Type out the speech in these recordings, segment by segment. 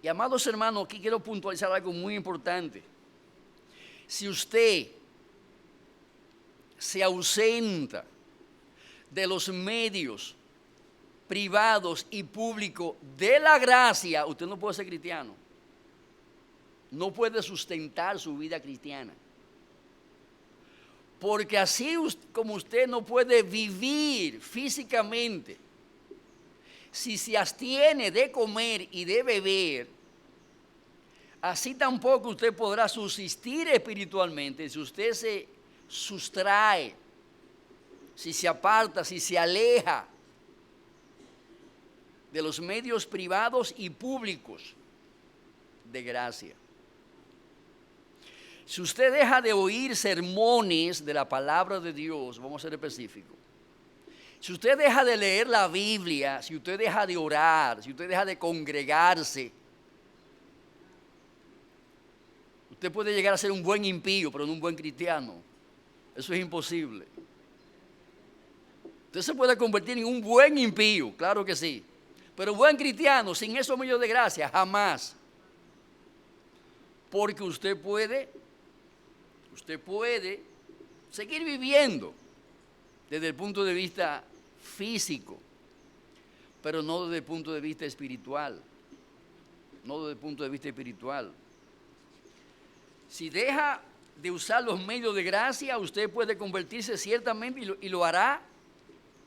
Y amados hermanos, aquí quiero puntualizar algo muy importante. Si usted se ausenta de los medios privados y públicos de la gracia, usted no puede ser cristiano. No puede sustentar su vida cristiana. Porque así como usted no puede vivir físicamente, si se abstiene de comer y de beber, así tampoco usted podrá subsistir espiritualmente si usted se sustrae, si se aparta, si se aleja de los medios privados y públicos de gracia. Si usted deja de oír sermones de la palabra de Dios, vamos a ser específicos. Si usted deja de leer la Biblia, si usted deja de orar, si usted deja de congregarse, usted puede llegar a ser un buen impío, pero no un buen cristiano. Eso es imposible. Usted se puede convertir en un buen impío, claro que sí. Pero buen cristiano, sin esos medios de gracia, jamás. Porque usted puede seguir viviendo desde el punto de vista físico, pero no desde el punto de vista espiritual. No desde el punto de vista espiritual. Si deja de usar los medios de gracia, usted puede convertirse ciertamente y lo hará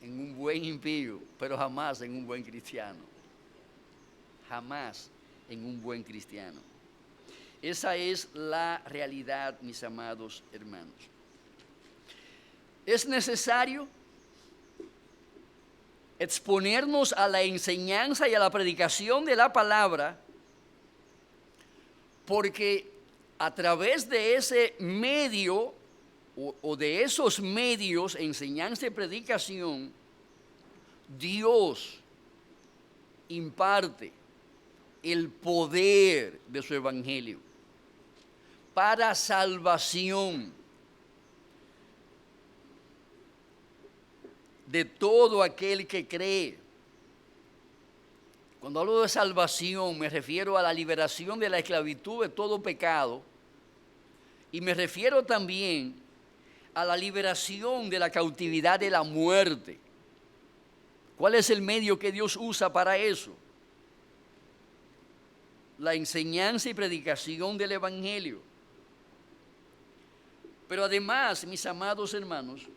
en un buen impío, pero jamás en un buen cristiano. Jamás en un buen cristiano. Esa es la realidad, mis amados hermanos. Es necesario exponernos a la enseñanza y a la predicación de la palabra, porque a través de ese medio o de esos medios, enseñanza y predicación, Dios imparte el poder de su evangelio para salvación de todo aquel que cree. Cuando hablo de salvación me refiero a la liberación de la esclavitud de todo pecado y me refiero también a la liberación de la cautividad de la muerte. ¿Cuál es el medio que Dios usa para eso? La enseñanza y predicación del evangelio. Pero además, mis amados hermanos,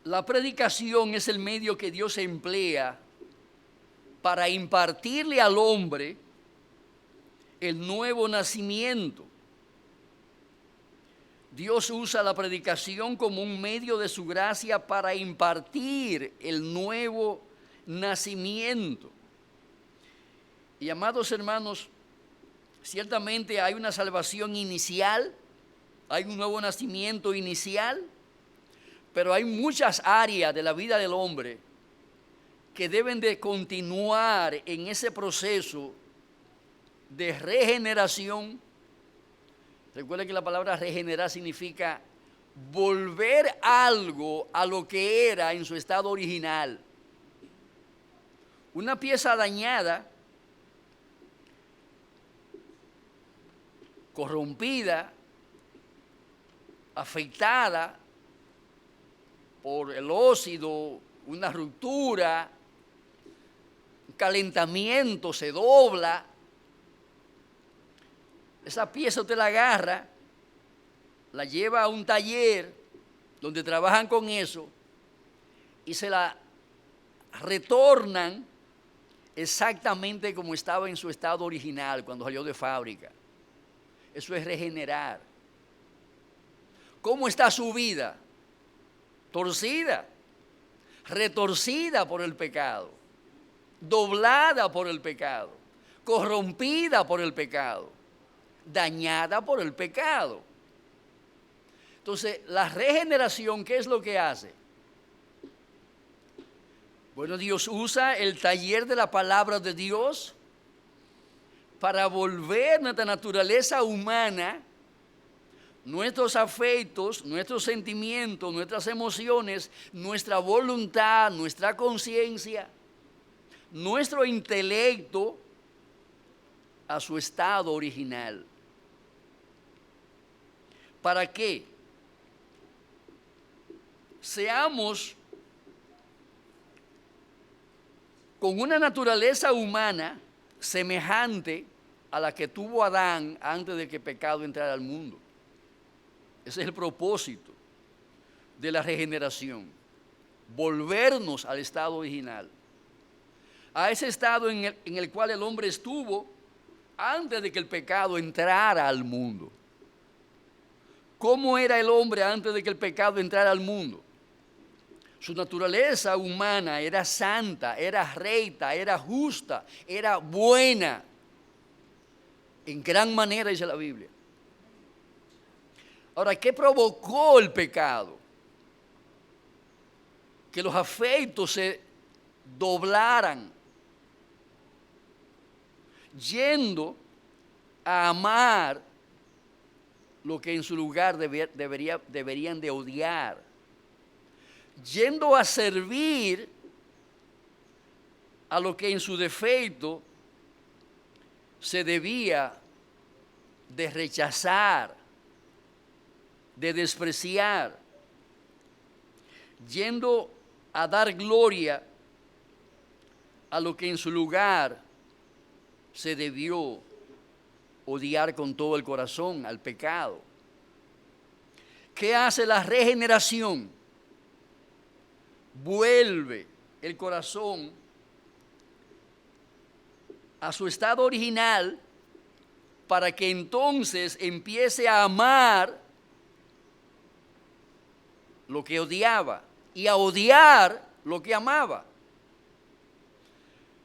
la predicación es el medio que Dios emplea para impartirle al hombre el nuevo nacimiento. Dios usa la predicación como un medio de su gracia para impartir el nuevo nacimiento. Y amados hermanos, ciertamente hay una salvación inicial, hay un nuevo nacimiento inicial, pero hay muchas áreas de la vida del hombre que deben de continuar en ese proceso de regeneración. Recuerden que la palabra regenerar significa volver algo a lo que era en su estado original. Una pieza dañada, corrompida, afectada por el óxido, una ruptura, un calentamiento, se dobla. Esa pieza usted la agarra, la lleva a un taller donde trabajan con eso y se la retornan exactamente como estaba en su estado original cuando salió de fábrica. Eso es regenerar. ¿Cómo está su vida? Torcida, retorcida por el pecado, doblada por el pecado, corrompida por el pecado, dañada por el pecado. Entonces, la regeneración, ¿qué es lo que hace? Bueno, Dios usa el taller de la palabra de Dios para volver nuestra naturaleza humana, nuestros afectos, nuestros sentimientos, nuestras emociones, nuestra voluntad, nuestra conciencia, nuestro intelecto, a su estado original. ¿Para qué? Seamos con una naturaleza humana semejante a la que tuvo Adán antes de que el pecado entrara al mundo. Ese es el propósito de la regeneración, volvernos al estado original, a ese estado en el cual el hombre estuvo antes de que el pecado entrara al mundo. ¿Cómo era el hombre antes de que el pecado entrara al mundo? Su naturaleza humana era santa, era recta, era justa, era buena. En gran manera dice la Biblia. Ahora, ¿qué provocó el pecado? Que los afectos se doblaran, yendo a amar lo que en su lugar deberían de odiar, yendo a servir a lo que en su defecto se debía de rechazar, de despreciar, yendo a dar gloria a lo que en su lugar se debió odiar con todo el corazón, al pecado. ¿Qué hace la regeneración? Vuelve el corazón a su estado original para que entonces empiece a amar lo que odiaba y a odiar lo que amaba.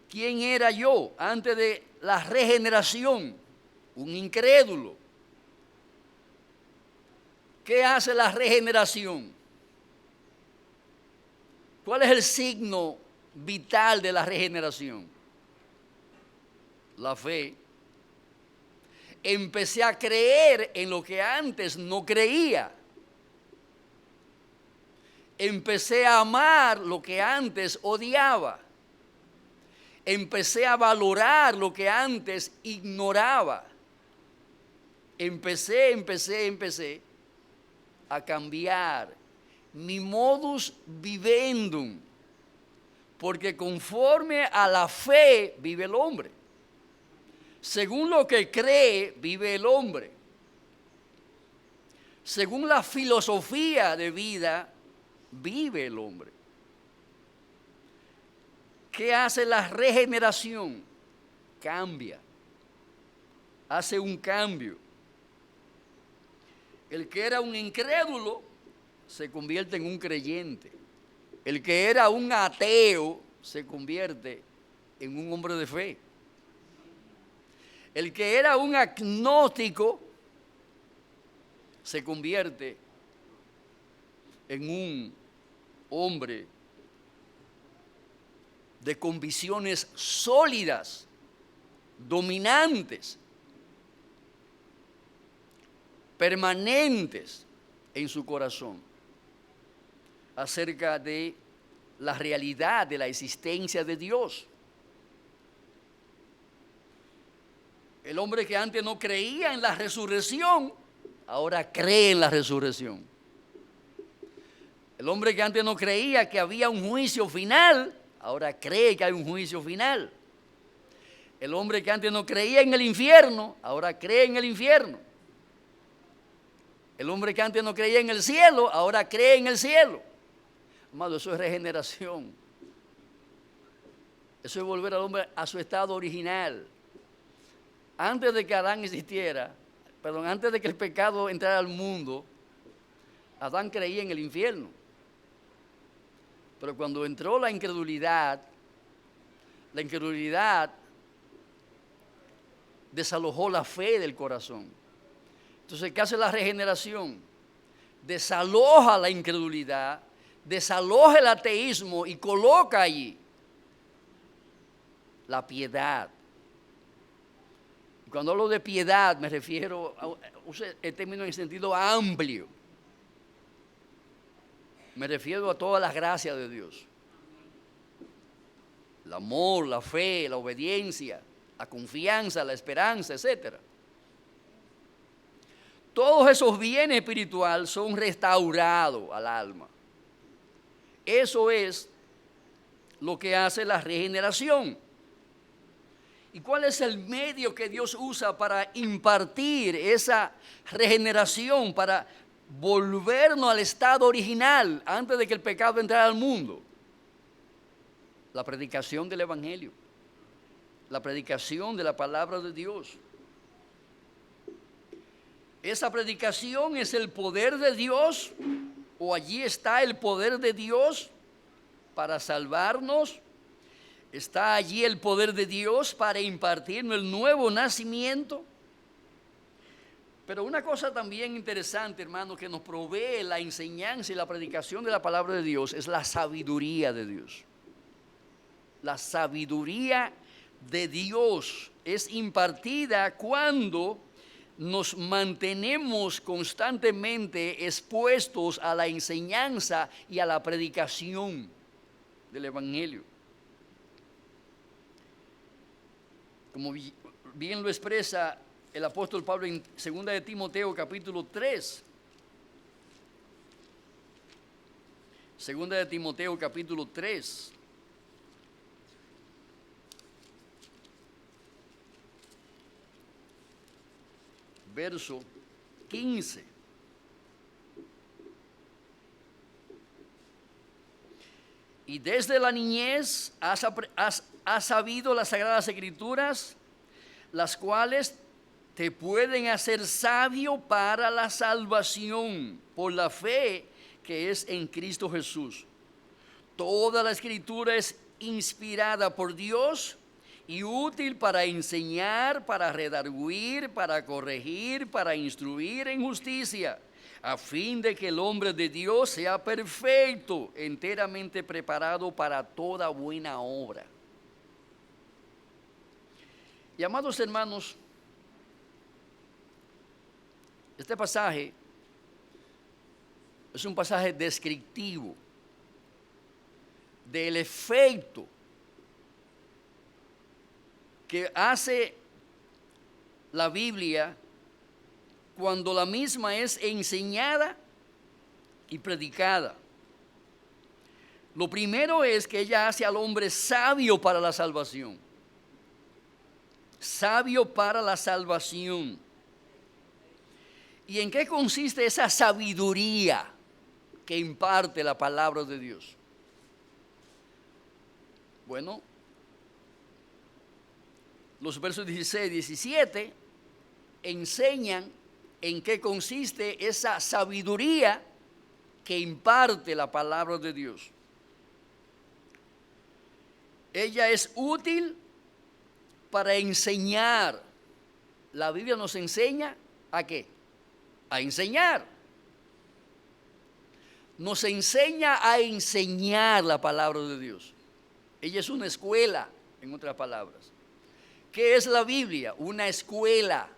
¿Quién era yo antes de la regeneración? Un incrédulo. ¿Qué hace la regeneración? ¿Cuál es el signo vital de la regeneración? La fe. Empecé a creer en lo que antes no creía. Empecé a amar lo que antes odiaba. Empecé a valorar lo que antes ignoraba. Empecé a cambiar mi modus vivendum, porque conforme a la fe vive el hombre. Según lo que cree, vive el hombre. Según la filosofía de vida, vive el hombre. ¿Qué hace la regeneración? Cambia. Hace un cambio. El que era un incrédulo se convierte en un creyente. El que era un ateo se convierte en un hombre de fe. El que era un agnóstico se convierte en un hombre de convicciones sólidas, dominantes, permanentes en su corazón, acerca de la realidad de la existencia de Dios. El hombre que antes no creía en la resurrección, ahora cree en la resurrección. El hombre que antes no creía que había un juicio final, ahora cree que hay un juicio final. El hombre que antes no creía en el infierno, ahora cree en el infierno. El hombre que antes no creía en el cielo, ahora cree en el cielo. Amado, eso es regeneración. Eso es volver al hombre a su estado original. Antes de que Adán existiera, antes de que el pecado entrara al mundo, Adán creía en el infierno. Pero cuando entró la incredulidad desalojó la fe del corazón. Entonces, ¿qué hace la regeneración? Desaloja la incredulidad, desaloja el ateísmo y coloca allí la piedad. Cuando hablo de piedad me refiero a el término en sentido amplio. Me refiero a todas las gracias de Dios. El amor, la fe, la obediencia, la confianza, la esperanza, etc. Todos esos bienes espirituales son restaurados al alma. Eso es lo que hace la regeneración. ¿Y cuál es el medio que Dios usa para impartir esa regeneración, para volvernos al estado original antes de que el pecado entrara al mundo? La predicación del Evangelio, la predicación de la palabra de Dios. Esa predicación es el poder de Dios, o allí está el poder de Dios para salvarnos. Está allí el poder de Dios para impartirnos el nuevo nacimiento. Pero una cosa también interesante, hermano, que nos provee la enseñanza y la predicación de la palabra de Dios es la sabiduría de Dios. La sabiduría de Dios es impartida cuando nos mantenemos constantemente expuestos a la enseñanza y a la predicación del Evangelio. Como bien lo expresa el apóstol Pablo en 2 de Timoteo capítulo 3. 2 de Timoteo capítulo 3. Verso 15. Y desde la niñez has sabido las Sagradas Escrituras, las cuales te pueden hacer sabio para la salvación por la fe que es en Cristo Jesús. Toda la Escritura es inspirada por Dios y útil para enseñar, para redarguir, para corregir, para instruir en justicia, a fin de que el hombre de Dios sea perfecto, enteramente preparado para toda buena obra. Y amados hermanos, este pasaje es un pasaje descriptivo del efecto que hace la Biblia cuando la misma es enseñada y predicada. Lo primero es que ella hace al hombre sabio para la salvación. Sabio para la salvación. ¿Y en qué consiste esa sabiduría que imparte la palabra de Dios? Bueno, los versos 16 y 17 enseñan en qué consiste esa sabiduría que imparte la palabra de Dios. Ella es útil para enseñar. La Biblia nos enseña ¿a qué? A enseñar. Nos enseña a enseñar la palabra de Dios. Ella es una escuela, en otras palabras. ¿Qué es la Biblia? Una escuela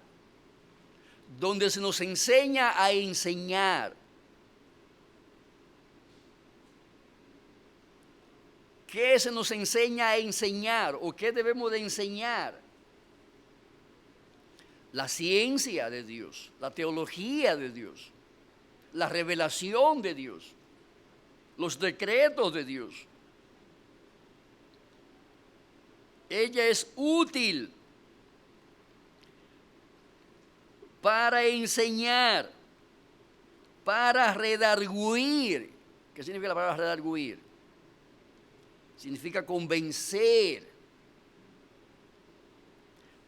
donde se nos enseña a enseñar. ¿Qué se nos enseña a enseñar o qué debemos de enseñar? La ciencia de Dios, la teología de Dios, la revelación de Dios, los decretos de Dios. Ella es útil para enseñar, para redarguir. ¿Qué significa la palabra redarguir? Significa convencer.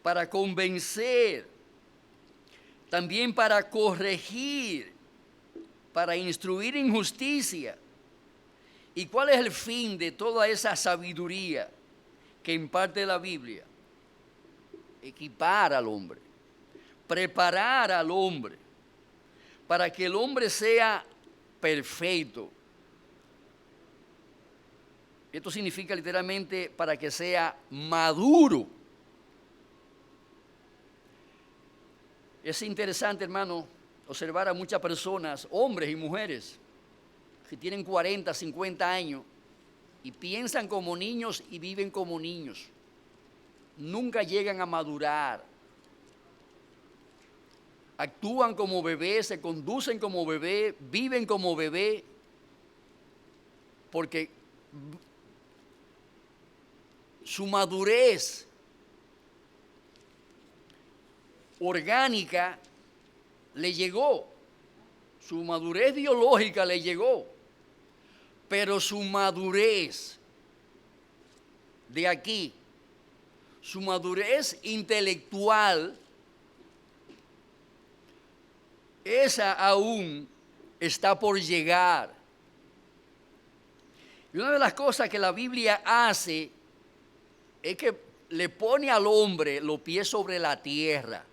Para convencer. También para corregir. Para instruir en justicia. ¿Y cuál es el fin de toda esa sabiduría que imparte la Biblia? Equipar al hombre. Preparar al hombre. Para que el hombre sea perfecto. Esto significa literalmente para que sea maduro. Es interesante, hermano, observar a muchas personas, hombres y mujeres, que tienen 40, 50 años y piensan como niños y viven como niños. nunca llegan a madurar. Actúan como bebés, se conducen como bebé, viven como bebé, porque su madurez orgánica le llegó, su madurez biológica le llegó, pero su madurez de aquí, su madurez intelectual, esa aún está por llegar. Y una de las cosas que la Biblia hace es que le pone al hombre los pies sobre la tierra.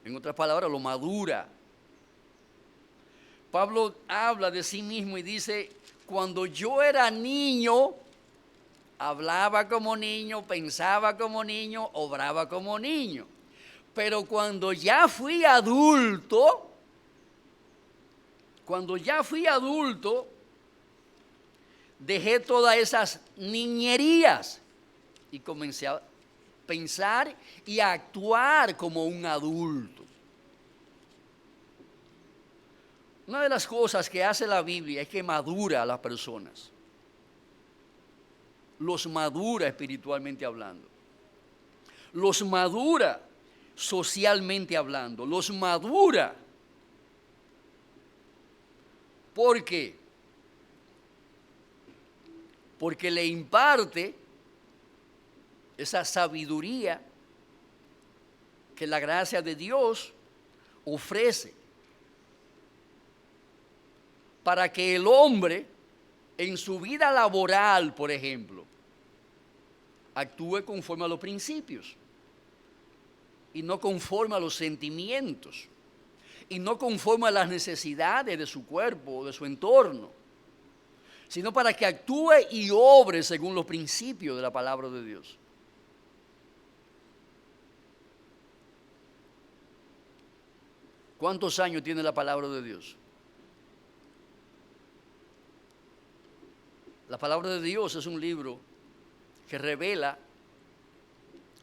En otras palabras, lo madura. Pablo habla de sí mismo y dice, cuando yo era niño, hablaba como niño, pensaba como niño, obraba como niño. Pero cuando ya fui adulto, dejé todas esas niñerías y comencé a pensar y a actuar como un adulto. Una de las cosas que hace la Biblia es que madura a las personas. Los madura espiritualmente hablando. Los madura socialmente hablando. Los madura. ¿Por qué? Porque le imparte esa sabiduría que la gracia de Dios ofrece para que el hombre en su vida laboral, por ejemplo, actúe conforme a los principios y no conforme a los sentimientos y no conforme a las necesidades de su cuerpo o de su entorno, sino para que actúe y obre según los principios de la palabra de Dios. ¿Cuántos años tiene la palabra de Dios? La palabra de Dios es un libro que revela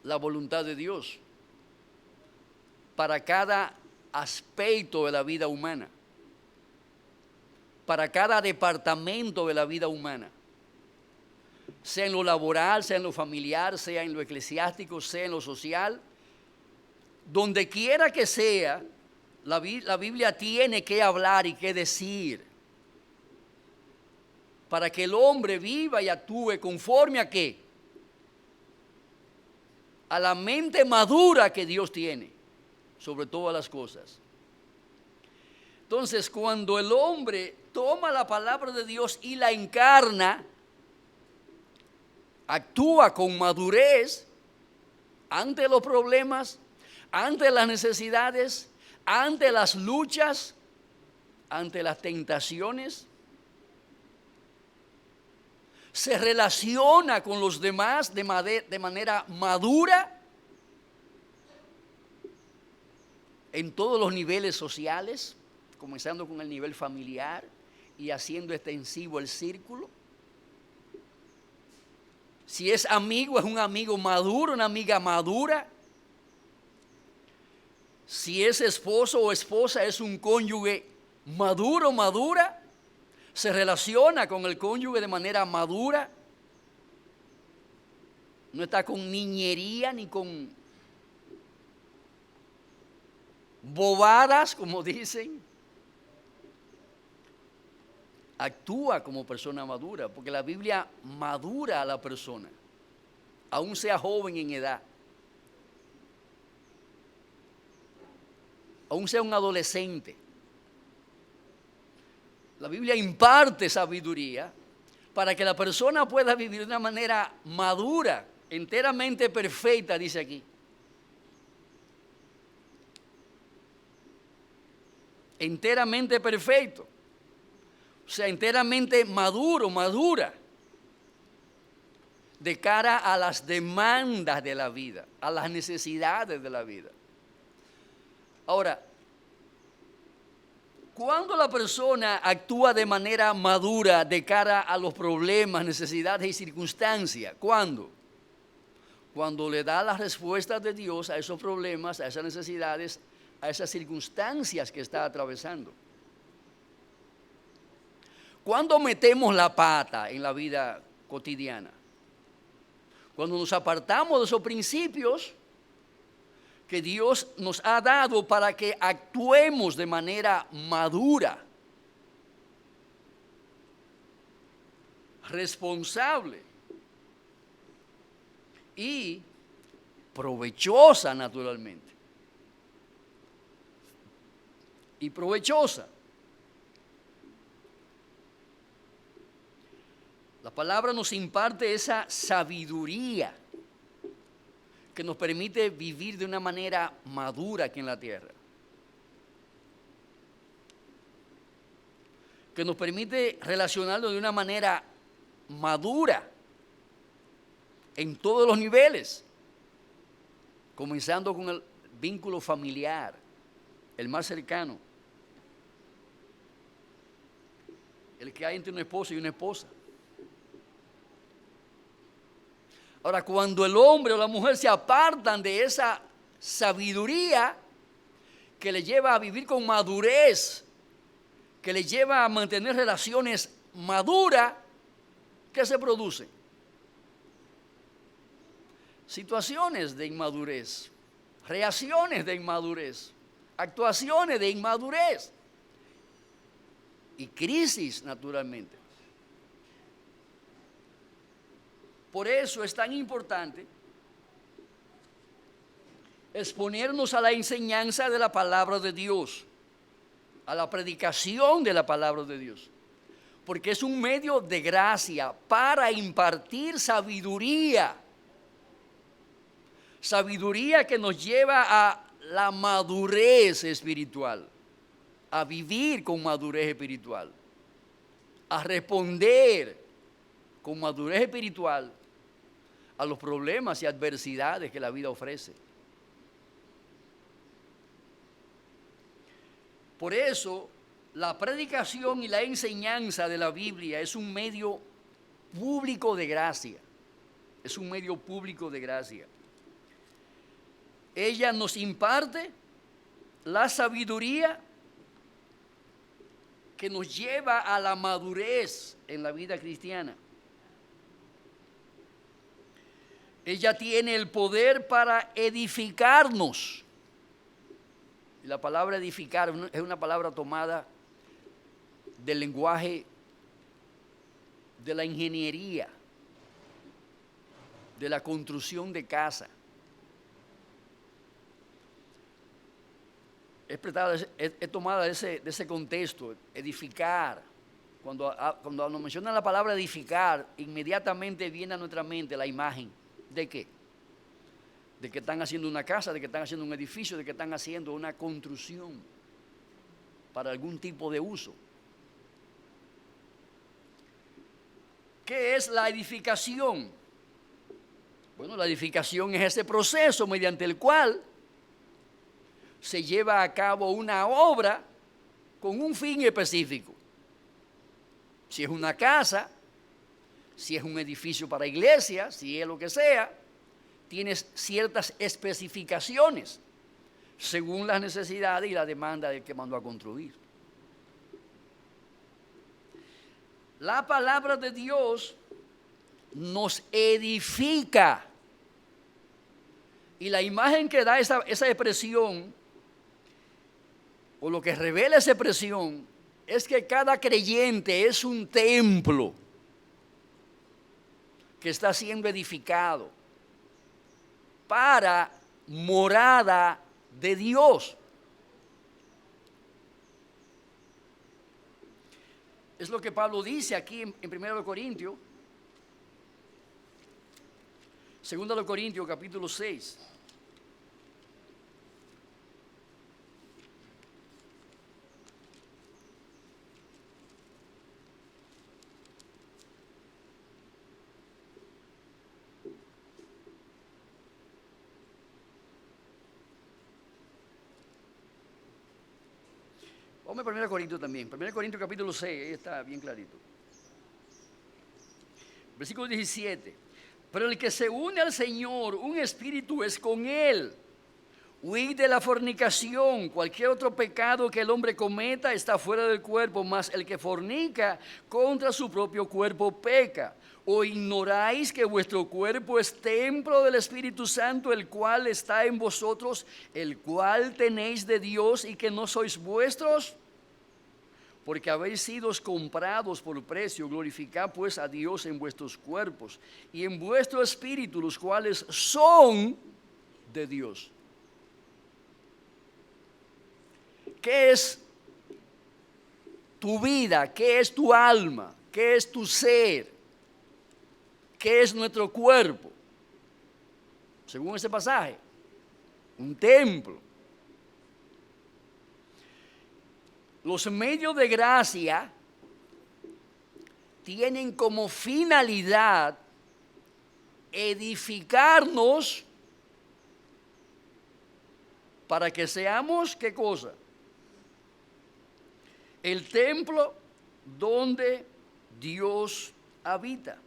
la voluntad de Dios para cada aspecto de la vida humana, para cada departamento de la vida humana, sea en lo laboral, sea en lo familiar, sea en lo eclesiástico, sea en lo social, donde quiera que sea, la Biblia tiene que hablar y que decir para que el hombre viva y actúe conforme a ¿qué? A la mente madura que Dios tiene sobre todas las cosas. Entonces, cuando el hombre toma la palabra de Dios y la encarna, actúa con madurez ante los problemas, ante las necesidades, ante las luchas, ante las tentaciones, se relaciona con los demás de manera madura en todos los niveles sociales, comenzando con el nivel familiar y haciendo extensivo el círculo. Si es amigo, es un amigo maduro, una amiga madura. Si es esposo o esposa, es un cónyuge maduro, madura. Se relaciona con el cónyuge de manera madura. No está con niñería ni con bobadas, como dicen. Actúa como persona madura, porque la Biblia madura a la persona, aún sea joven en edad, aún sea un adolescente. La Biblia imparte sabiduría para que la persona pueda vivir de una manera madura, enteramente perfecta, dice aquí. Enteramente perfecto. O sea, enteramente maduro, madura, de cara a las demandas de la vida, a las necesidades de la vida. Ahora, cuando la persona actúa de manera madura de cara a los problemas, necesidades y circunstancias, ¿cuándo? cuando le da las respuestas de Dios a esos problemas, a esas necesidades, a esas circunstancias que está atravesando. ¿Cuándo metemos la pata en la vida cotidiana? Cuando nos apartamos de esos principios que Dios nos ha dado para que actuemos de manera madura, responsable y provechosa, naturalmente. Y provechosa. La palabra nos imparte esa sabiduría que nos permite vivir de una manera madura aquí en la tierra. Que nos permite relacionarnos de una manera madura en todos los niveles, comenzando con el vínculo familiar, el más cercano, el que hay entre un esposo y una esposa. Ahora, cuando el hombre o la mujer se apartan de esa sabiduría que le lleva a vivir con madurez, que le lleva a mantener relaciones maduras, ¿qué se produce? Situaciones de inmadurez, reacciones de inmadurez, actuaciones de inmadurez y crisis, naturalmente. Por eso es tan importante exponernos a la enseñanza de la palabra de Dios, a la predicación de la palabra de Dios, porque es un medio de gracia para impartir sabiduría, sabiduría que nos lleva a la madurez espiritual, a vivir con madurez espiritual, a responder con madurez espiritual a los problemas y adversidades que la vida ofrece. Por eso, la predicación y la enseñanza de la Biblia es un medio público de gracia. Es un medio público de gracia. Ella nos imparte la sabiduría que nos lleva a la madurez en la vida cristiana. Ella tiene el poder para edificarnos. Y la palabra edificar es una palabra tomada del lenguaje de la ingeniería, de la construcción de casa. Es tomada de ese contexto, edificar. Cuando nos mencionan la palabra edificar, inmediatamente viene a nuestra mente la imagen. ¿De qué? De que están haciendo una casa, de que están haciendo un edificio, de que están haciendo una construcción para algún tipo de uso. ¿Qué es la edificación? Bueno, la edificación es ese proceso mediante el cual se lleva a cabo una obra con un fin específico. Si es una casa, si es un edificio para iglesia, si es lo que sea, tienes ciertas especificaciones según las necesidades y la demanda del que mandó a construir. La palabra de Dios nos edifica. Y la imagen que da esa expresión, o lo que revela esa expresión, es que cada creyente es un templo que está siendo edificado para morada de Dios. Es lo que Pablo dice aquí en 1 Corintios, 2 Corintios capítulo 6. Vamos a 1 Corintios también. 1 Corintios capítulo 6, ahí está bien clarito. Versículo 17. Pero el que se une al Señor, un espíritu es con Él. Huid de la fornicación. Cualquier otro pecado que el hombre cometa está fuera del cuerpo, mas el que fornica contra su propio cuerpo peca. ¿O ignoráis que vuestro cuerpo es templo del Espíritu Santo, el cual está en vosotros, el cual tenéis de Dios y que no sois vuestros? Porque habéis sido comprados por precio. Glorificad pues a Dios en vuestros cuerpos y en vuestro espíritu, los cuales son de Dios. ¿Qué es tu vida? ¿Qué es tu alma? ¿Qué es tu ser? ¿Qué es nuestro cuerpo? Según ese pasaje, un templo. Los medios de gracia tienen como finalidad edificarnos para que seamos, ¿qué cosa? El templo donde Dios habita.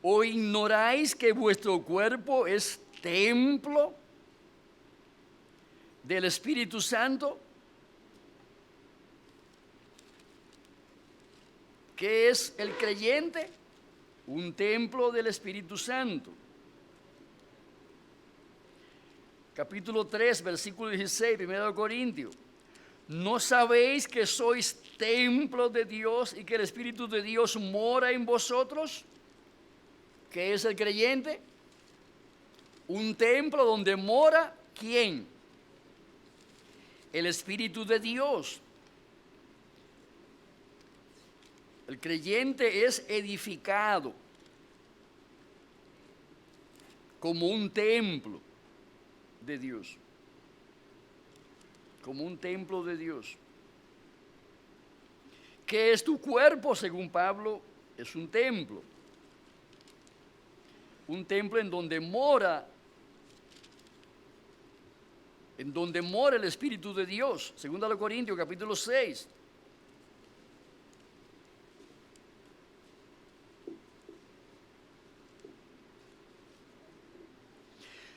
¿O ignoráis que vuestro cuerpo es templo del Espíritu Santo? ¿Qué es el creyente? Un templo del Espíritu Santo. Capítulo 3, versículo 16, 1 Corintios. ¿No sabéis que sois templo de Dios y que el Espíritu de Dios mora en vosotros? ¿Qué es el creyente? Un templo donde mora, ¿quién? El Espíritu de Dios. El creyente es edificado como un templo de Dios. Como un templo de Dios. ¿Qué es tu cuerpo? Según Pablo, es un templo. Un templo en donde mora el Espíritu de Dios. Segunda de Corintios, capítulo 6.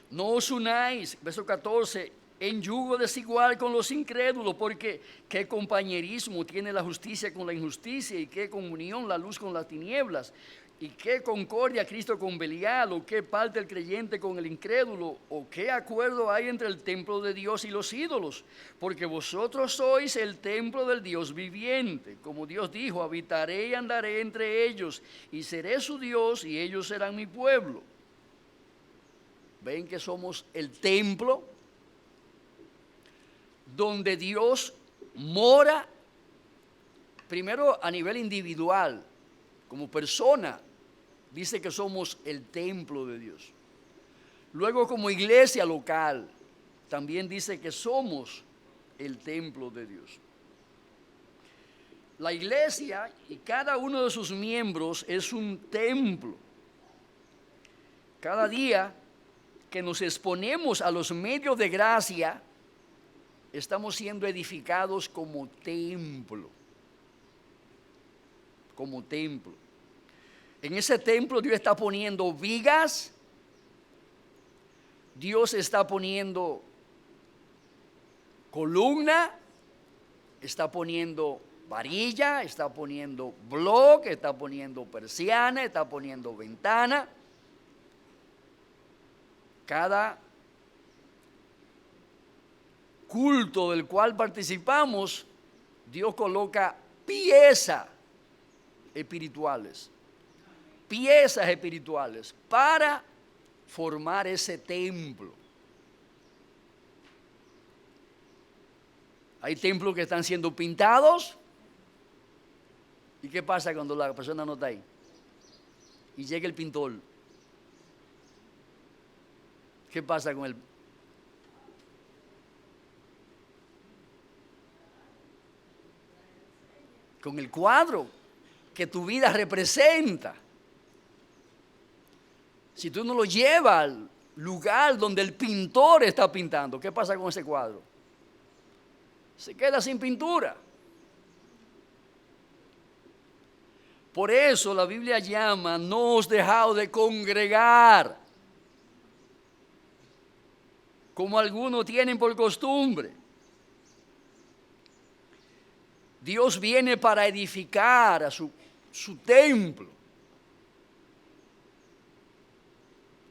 No os unáis, verso 14, en yugo desigual con los incrédulos, porque qué compañerismo tiene la justicia con la injusticia, y qué comunión la luz con las tinieblas, y qué concordia Cristo con Belial, o qué parte el creyente con el incrédulo, o qué acuerdo hay entre el templo de Dios y los ídolos, porque vosotros sois el templo del Dios viviente. Como Dios dijo, habitaré y andaré entre ellos, y seré su Dios, y ellos serán mi pueblo. Ven que somos el templo donde Dios mora, primero a nivel individual, como persona, dice que somos el templo de Dios. Luego como iglesia local, también dice que somos el templo de Dios. La iglesia y cada uno de sus miembros es un templo. Cada día que nos exponemos a los medios de gracia, estamos siendo edificados como templo. Como templo. En ese templo Dios está poniendo vigas, Dios está poniendo columna, está poniendo varilla, está poniendo bloque, está poniendo persiana, está poniendo ventana. Cada culto del cual participamos, Dios coloca piezas espirituales para formar ese templo. Hay templos que están siendo pintados. ¿Y qué pasa cuando la persona no está ahí? Y llega el pintor. ¿Qué pasa con el cuadro que tu vida representa? Si tú no lo llevas al lugar donde el pintor está pintando, ¿qué pasa con ese cuadro? Se queda sin pintura. Por eso la Biblia llama, no os dejaos de congregar, como algunos tienen por costumbre. Dios viene para edificar a su templo.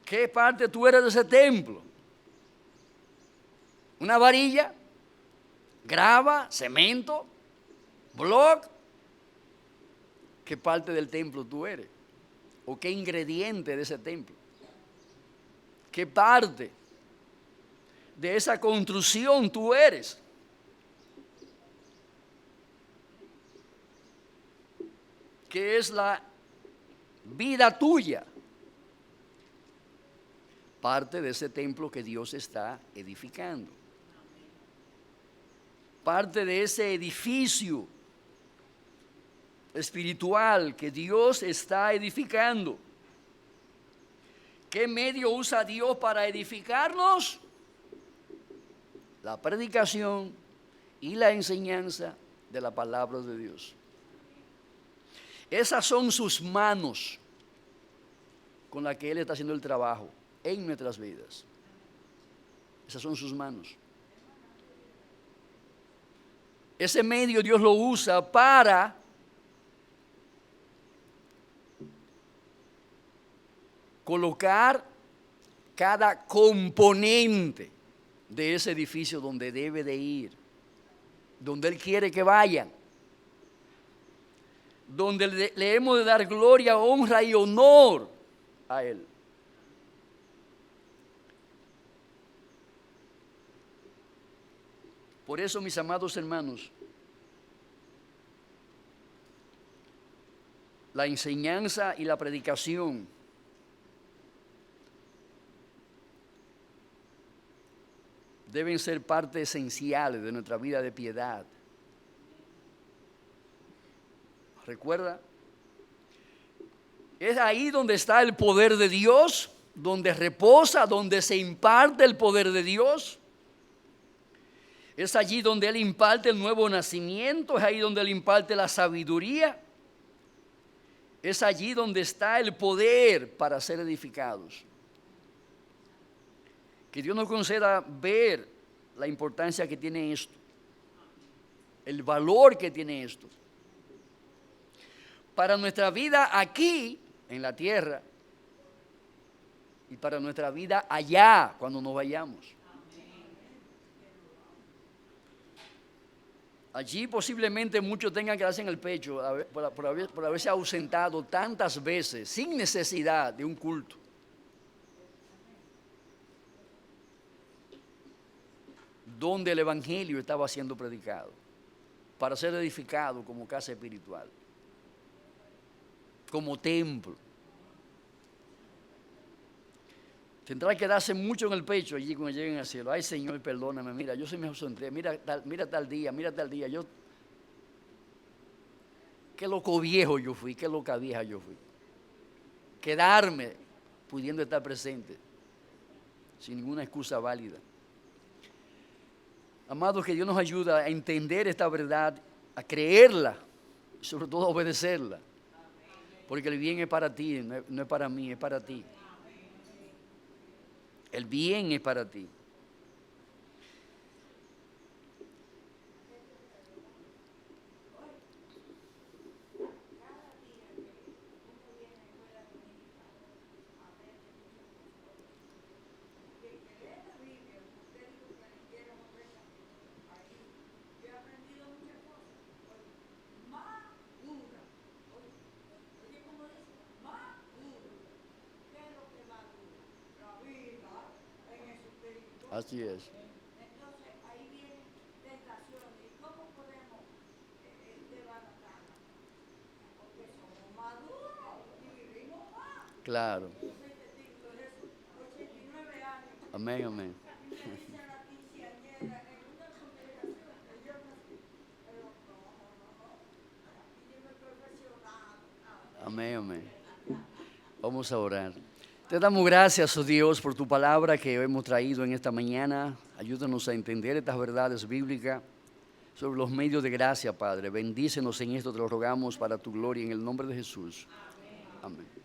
¿Qué parte tú eres de ese templo? ¿Una varilla? ¿Grava? ¿Cemento? ¿Bloc? ¿Qué parte del templo tú eres? ¿O qué ingrediente de ese templo? ¿Qué parte de esa construcción tú eres? ¿Qué es la vida tuya? Parte de ese templo que Dios está edificando. Parte de ese edificio espiritual que Dios está edificando. ¿Qué medio usa Dios para edificarnos? La predicación y la enseñanza de la palabra de Dios. Esas son sus manos con las que Él está haciendo el trabajo en nuestras vidas. Esas son sus manos. Ese medio Dios lo usa para colocar cada componente de ese edificio donde debe de ir, donde Él quiere que vayan, donde le hemos de dar gloria, honra y honor a Él. Por eso, mis amados hermanos, la enseñanza y la predicación deben ser parte esenciales de nuestra vida de piedad. ¿Recuerda? Es ahí donde está el poder de Dios, donde reposa, donde se imparte el poder de Dios. Es allí donde Él imparte el nuevo nacimiento, es ahí donde Él imparte la sabiduría. Es allí donde está el poder para ser edificados. Que Dios nos conceda ver la importancia que tiene esto, el valor que tiene esto. Para nuestra vida aquí, en la tierra, y para nuestra vida allá, cuando nos vayamos. Allí posiblemente muchos tengan que darse en el pecho por haberse ausentado tantas veces sin necesidad de un culto. Donde el Evangelio estaba siendo predicado, para ser edificado como casa espiritual, como templo. Tendrá que darse mucho en el pecho allí cuando lleguen al cielo. Ay, Señor, perdóname, mira, yo soy me ausenté, mira tal día, yo, qué loco viejo yo fui, qué loca vieja yo fui. Quedarme pudiendo estar presente, sin ninguna excusa válida. Amados, que Dios nos ayude a entender esta verdad, a creerla y sobre todo a obedecerla. Porque el bien es para ti, no es para mí, es para ti. El bien es para ti. Así es. Entonces ahí viene tentación. ¿Y cómo podemos desbaratarla? Porque somos maduros y vivimos más. Claro. Yo soy testigo de eso, 89 años. Amén, amén. Y me dicen la quinceañera en una congregación que yo nací. Pero no. Aquí yo me he profesionado. Amén, amén. Vamos a orar. Te damos gracias, oh Dios, por tu palabra que hemos traído en esta mañana. Ayúdanos a entender estas verdades bíblicas. sobre los medios de gracia, Padre. Bendícenos en esto, te lo rogamos para tu gloria, en el nombre de Jesús. Amén.